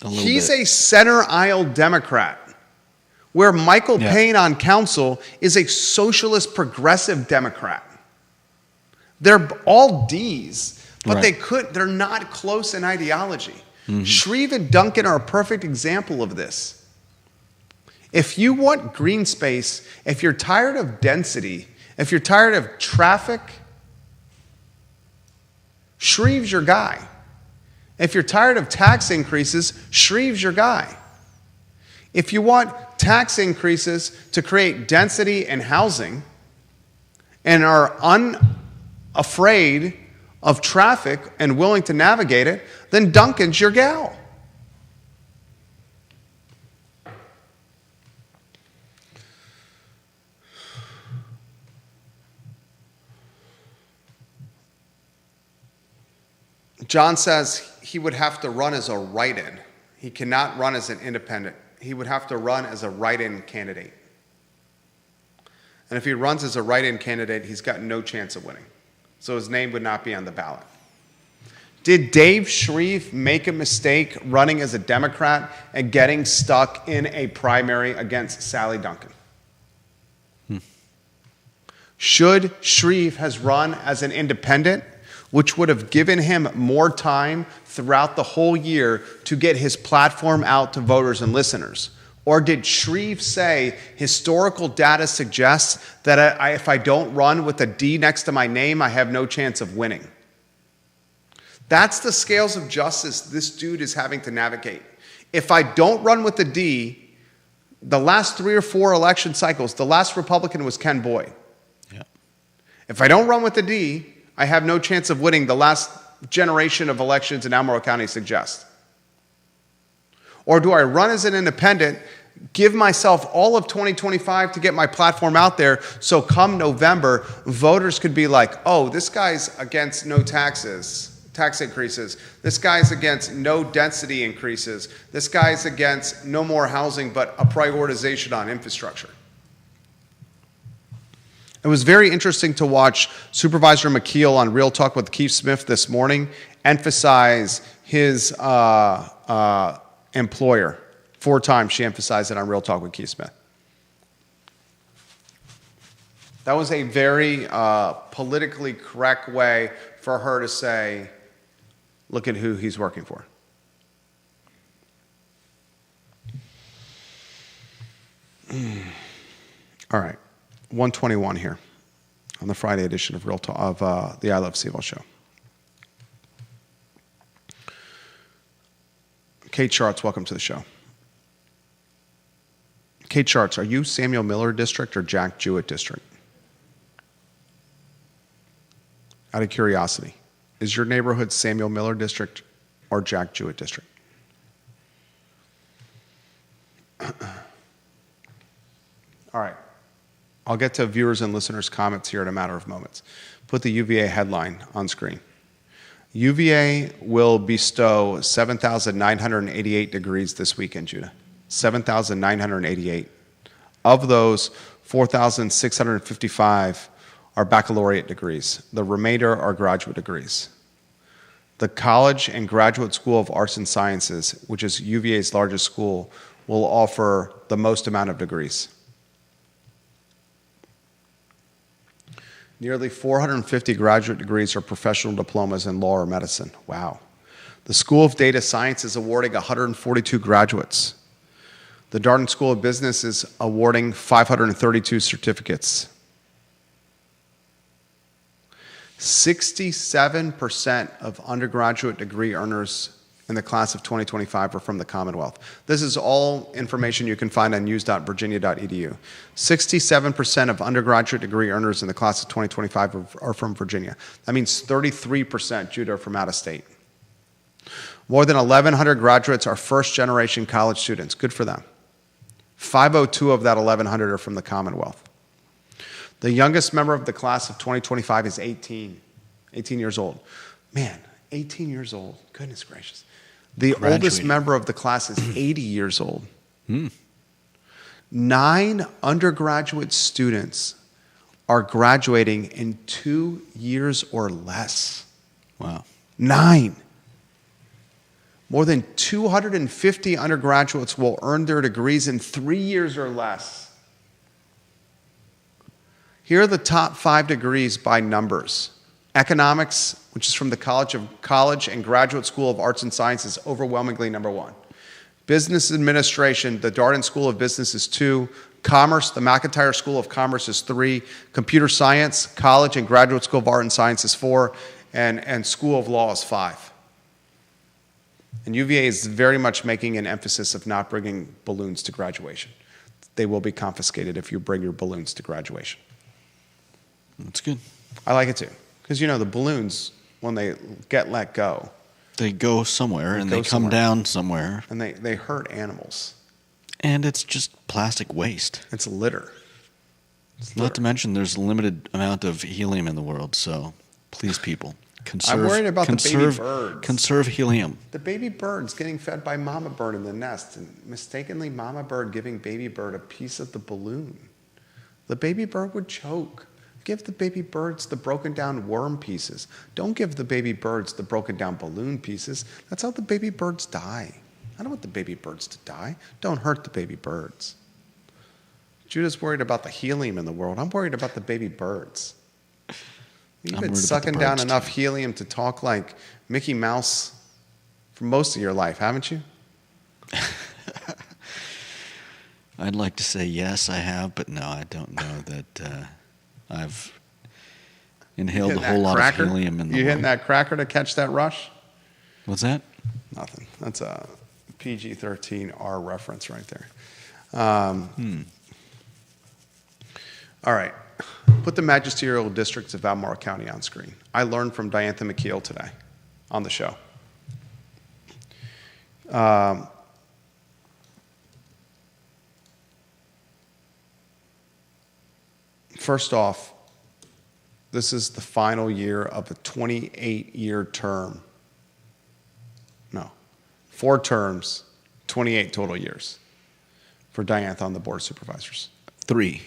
A little He's bit. a center aisle Democrat, where Michael Yeah. Payne on council is a socialist progressive Democrat. They're all D's, but Right. they're not close in ideology. Shreve and Duncan are a perfect example of this. If you want green space, if you're tired of density, if you're tired of traffic, Shreve's your guy. If you're tired of tax increases, Shreve's your guy. If you want tax increases to create density and housing and are unafraid of traffic and willing to navigate it, then Duncan's your gal. John says he would have to run as a write-in. He cannot run as an independent. He would have to run as a write-in candidate. And if he runs as a write-in candidate, he's got no chance of winning. So his name would not be on the ballot. Did Dave Shreve make a mistake running as a Democrat and getting stuck in a primary against Sally Duncan? Should Shreve has run as an independent, which would have given him more time throughout the whole year to get his platform out to voters and listeners? Or did Shreve say historical data suggests that if I don't run with a D next to my name, I have no chance of winning? That's the scales of justice this dude is having to navigate. If I don't run with a D, the last 3 or 4 election cycles, the last Republican was Ken Boyd. Yeah. If I don't run with a D, I have no chance of winning, the last generation of elections in Albemarle County suggest. Or do I run as an independent, give myself all of 2025 to get my platform out there so come November, voters could be like, oh, this guy's against no tax increases. This guy's against no density increases. This guy's against no more housing, but a prioritization on infrastructure. It was very interesting to watch Supervisor McKeel on Real Talk with Keith Smith this morning emphasize his employer. 4 times she emphasized it on Real Talk with Keith Smith. That was a very politically correct way for her to say, look at who he's working for. All right. 121 here on the Friday edition of Real Talk of the I Love CVille show. Kate Schartz, welcome to the show. Kate Schartz, are you Samuel Miller District or Jack Jewett District? Out of curiosity, is your neighborhood Samuel Miller District or Jack Jewett District? All right. I'll get to viewers and listeners' comments here in a matter of moments. Put the UVA headline on screen. UVA will bestow 7,988 degrees this weekend, Judah. 7,988. Of those, 4,655 are baccalaureate degrees. The remainder are graduate degrees. The College and Graduate School of Arts and Sciences, which is UVA's largest school, will offer the most amount of degrees. Nearly 450 graduate degrees or professional diplomas in law or medicine. Wow. The School of Data Science is awarding 142 graduates. The Darden School of Business is awarding 532 certificates. 67% of undergraduate degree earners in the class of 2025 are from the Commonwealth. This is all information you can find on news.virginia.edu. 67% of undergraduate degree earners in the class of 2025 are from Virginia. That means 33%, Judah, are from out of state. More than 1,100 graduates are first-generation college students. Good for them. 502 of that 1,100 are from the Commonwealth. The youngest member of the class of 2025 is 18 years old. Man, 18 years old. Goodness gracious. The oldest member of the class is 80 years old. 9 undergraduate students are graduating in 2 years or less. Wow. 9. More than 250 undergraduates will earn their degrees in 3 years or less. Here are the top 5 degrees by numbers. Economics, which is from the College and Graduate School of Arts and Sciences, overwhelmingly number 1. Business Administration, the Darden School of Business is 2. Commerce, the McIntyre School of Commerce is 3. Computer Science, College and Graduate School of Art and Science is 4. And School of Law is 5. And UVA is very much making an emphasis of not bringing balloons to graduation. They will be confiscated if you bring your balloons to graduation. That's good. I like it too. Because, you know, the balloons, when they get let go, They go somewhere and go they come somewhere. down somewhere. and they hurt animals. And it's just plastic waste. It's litter. Not to mention there's a limited amount of helium in the world, so please, people, conserve. I'm worried about the baby conserve, birds. Conserve helium. The baby bird's getting fed by mama bird in the nest, and mistakenly mama bird giving baby bird a piece of the balloon. The baby bird would choke. Give the baby birds the broken down worm pieces. Don't give the baby birds the broken down balloon pieces. That's how the baby birds die. I don't want the baby birds to die. Don't hurt the baby birds. Judah's worried about the helium in the world. I'm worried about the baby birds. You've I'm been worried about the sucking down birds, enough too. helium to talk like Mickey Mouse for most of your life, haven't you? I'd like to say yes, I have, but no, I don't know that I've inhaled a Hitting whole that lot cracker? of helium in the You world. hitting that cracker to catch that rush? What's that? Nothing. That's a PG-13 R reference right there. All right. Put the magisterial districts of Albemarle County on screen. I learned from Diantha McKeel today on the show. First off, this is the final year of a 28-year term. No, 4 terms, 28 total years for Diantha on the Board of Supervisors. 3.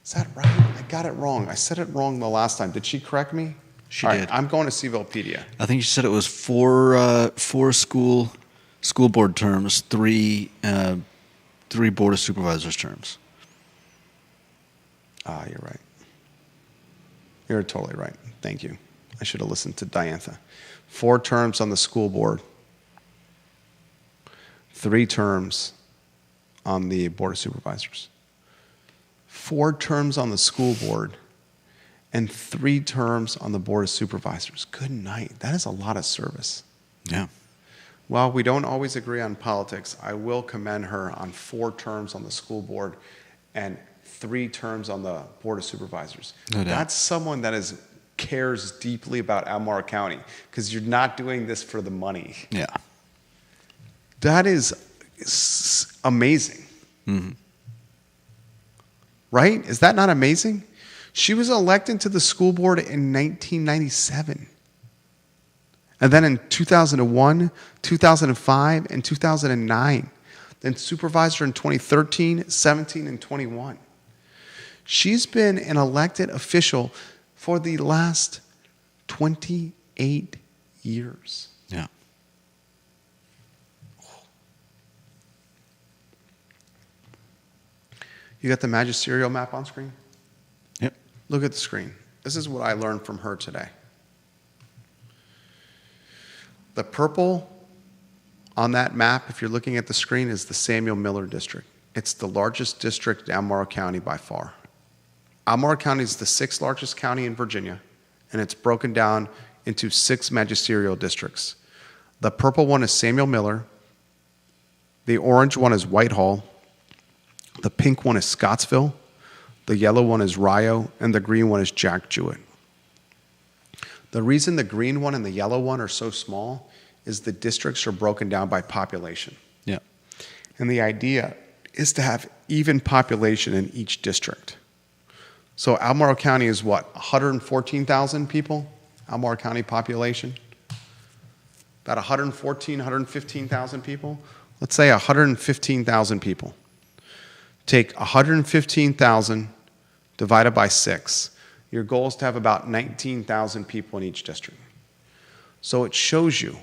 Is that right? I got it wrong. I said it wrong the last time. Did she correct me? She All did. right, I'm going to CVillepedia. I think you said it was 4 school board terms, 3 board of supervisors terms. Ah, you're right. You're totally right. Thank you. I should have listened to Diantha. 4 terms on the school board, 3 terms on the Board of Supervisors. 4 terms on the school board and 3 terms on the Board of Supervisors. Good night. That is a lot of service. Yeah. While we don't always agree on politics, I will commend her on 4 terms on the school board and 3 terms on the Board of Supervisors. No doubt. That's someone that cares deeply about Albemarle County, because you're not doing this for the money. Yeah. That is amazing. Mm-hmm. Right? Is that not amazing? She was elected to the school board in 1997. And then in 2001, 2005, and 2009. Then supervisor in 2013, 17, and 21. She's been an elected official for the last 28 years. Yeah. You got the magisterial map on screen? Yep. Look at the screen. This is what I learned from her today. The purple on that map, if you're looking at the screen, is the Samuel Miller District. It's the largest district in Albemarle County by far. Albemarle County is the 6th largest county in Virginia, and it's broken down into 6 magisterial districts. The purple one is Samuel Miller. The orange one is Whitehall. The pink one is Scottsville. The yellow one is Rio, and the green one is Jack Jewett. The reason the green one and the yellow one are so small is the districts are broken down by population. Yeah. And the idea is to have even population in each district. So Albemarle County is what, 114,000 people? Albemarle County population? About 114, 115,000 people? Let's say 115,000 people. Take 115,000 divided by 6. Your goal is to have about 19,000 people in each district. So it shows you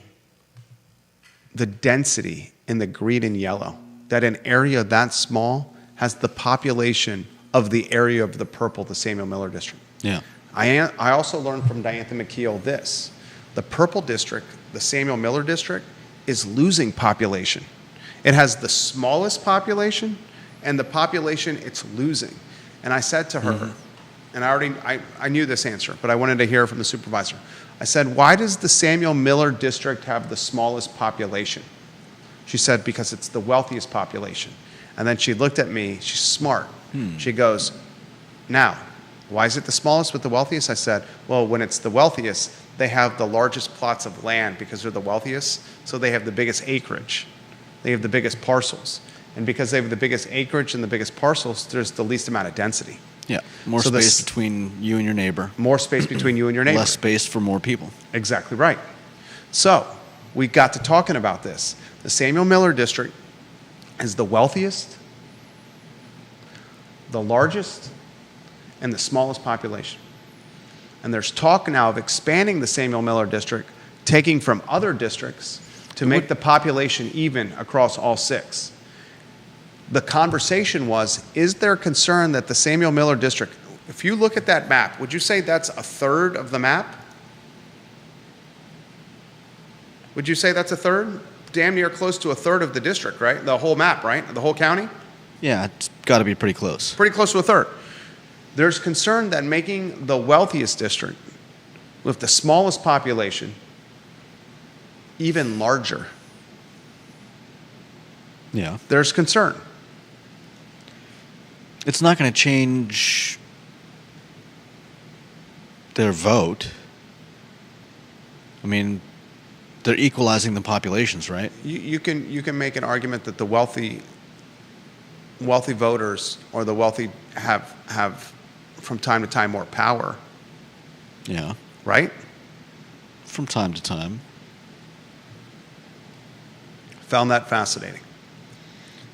the density in the green and yellow, that an area that small has the population of the area of the purple, the Samuel Miller district. Yeah. I also learned from Diantha McKeel this. The purple district, the Samuel Miller district, is losing population. It has the smallest population, and the population it's losing. And I said to her, and I knew this answer, but I wanted to hear from the supervisor. I said, why does the Samuel Miller district have the smallest population? She said, because it's the wealthiest population. And then she looked at me, she's smart. She goes, now, why is it the smallest with the wealthiest? I said, well, when it's the wealthiest, they have the largest plots of land because they're the wealthiest, so they have the biggest acreage. They have the biggest parcels. And because they have the biggest acreage and the biggest parcels, there's the least amount of density. Yeah. More So space between you and your neighbor. More space between you and your neighbor. Less space for more people. Exactly right. So we got to talking about this. The Samuel Miller district is the wealthiest, the largest, and the smallest population. And there's talk now of expanding the Samuel Miller district, taking from other districts to make the population even across all 6. The conversation was, is there concern that the Samuel Miller district, if you look at that map, would you say that's a third of the map? Would you say that's a third? Damn near close to a third of the district, right? The whole map, right? The whole county? Yeah, it's got to be pretty close. Pretty close to a third. There's concern that making the wealthiest district with the smallest population even larger. Yeah. There's concern. It's not going to change their vote. I mean, they're equalizing the populations, right? You can make an argument that the wealthy voters or the wealthy have from time to time more power, Yeah. right? From time to time. Found that fascinating.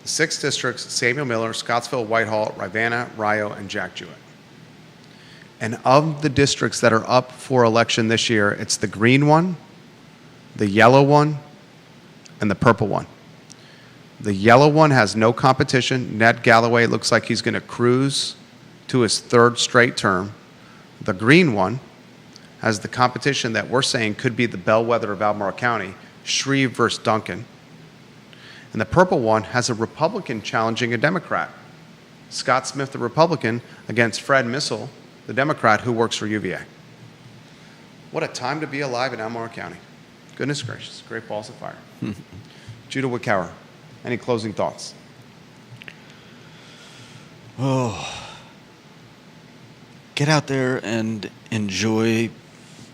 The 6 districts: Samuel Miller, Scottsville, Whitehall, Rivanna, Rio, and Jack Jewett. And of the districts that are up for election this year, it's the green one, the yellow one, and the purple one. The yellow one has no competition. Ned Galloway looks like he's going to cruise to his 3rd straight term. The green one has the competition that we're saying could be the bellwether of Albemarle County, Shreve versus Duncan. And the purple one has a Republican challenging a Democrat. Scott Smith, the Republican, against Fred Missel, the Democrat who works for UVA. What a time to be alive in Albemarle County. Goodness gracious, great balls of fire. Judah Wickower, any closing thoughts? Oh. Get out there and enjoy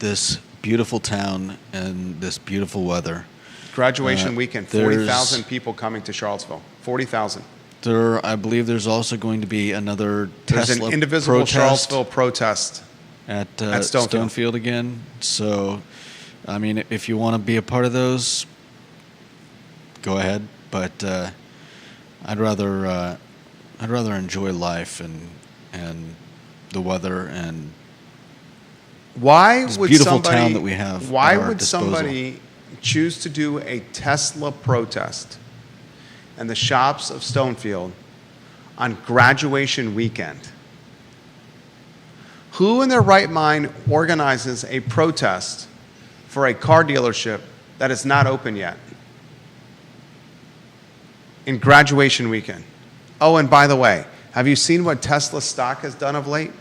this beautiful town and this beautiful weather. Graduation weekend, 40,000 people coming to Charlottesville. 40,000. I believe there's also going to be another There's Tesla an indivisible protest Charlottesville protest. at Stonefield. Stonefield again. So, I mean, if you want to be a part of those, go ahead. But I'd rather enjoy life and the weather and Why this would beautiful somebody, town that we have Why at our would disposal. somebody choose to do a Tesla protest in the shops of Stonefield on graduation weekend? Who in their right mind organizes a protest for a car dealership that is not open yet in graduation weekend? Oh, and by the way, have you seen what Tesla stock has done of late?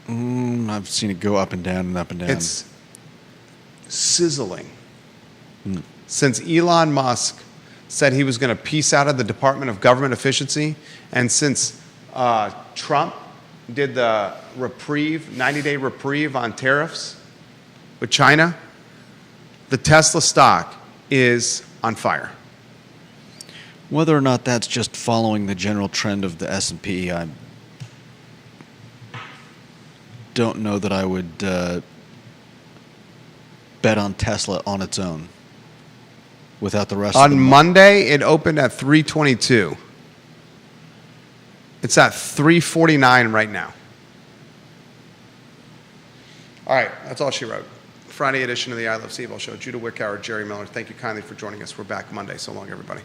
I've seen it go up and down and up and down. It's sizzling. Since Elon Musk said he was going to peace out of the Department of Government Efficiency, and since Trump did the 90-day reprieve on tariffs with China, the Tesla stock is on fire. Whether or not that's just following the general trend of the S&P, I don't know that I would bet on Tesla on its own without the rest of On the Monday, it opened at 322. It's at 349 right now. All right, that's all she wrote. Friday edition of the I Love CVille show. Judah Wickower, Jerry Miller, thank you kindly for joining us. We're back Monday. So long, everybody.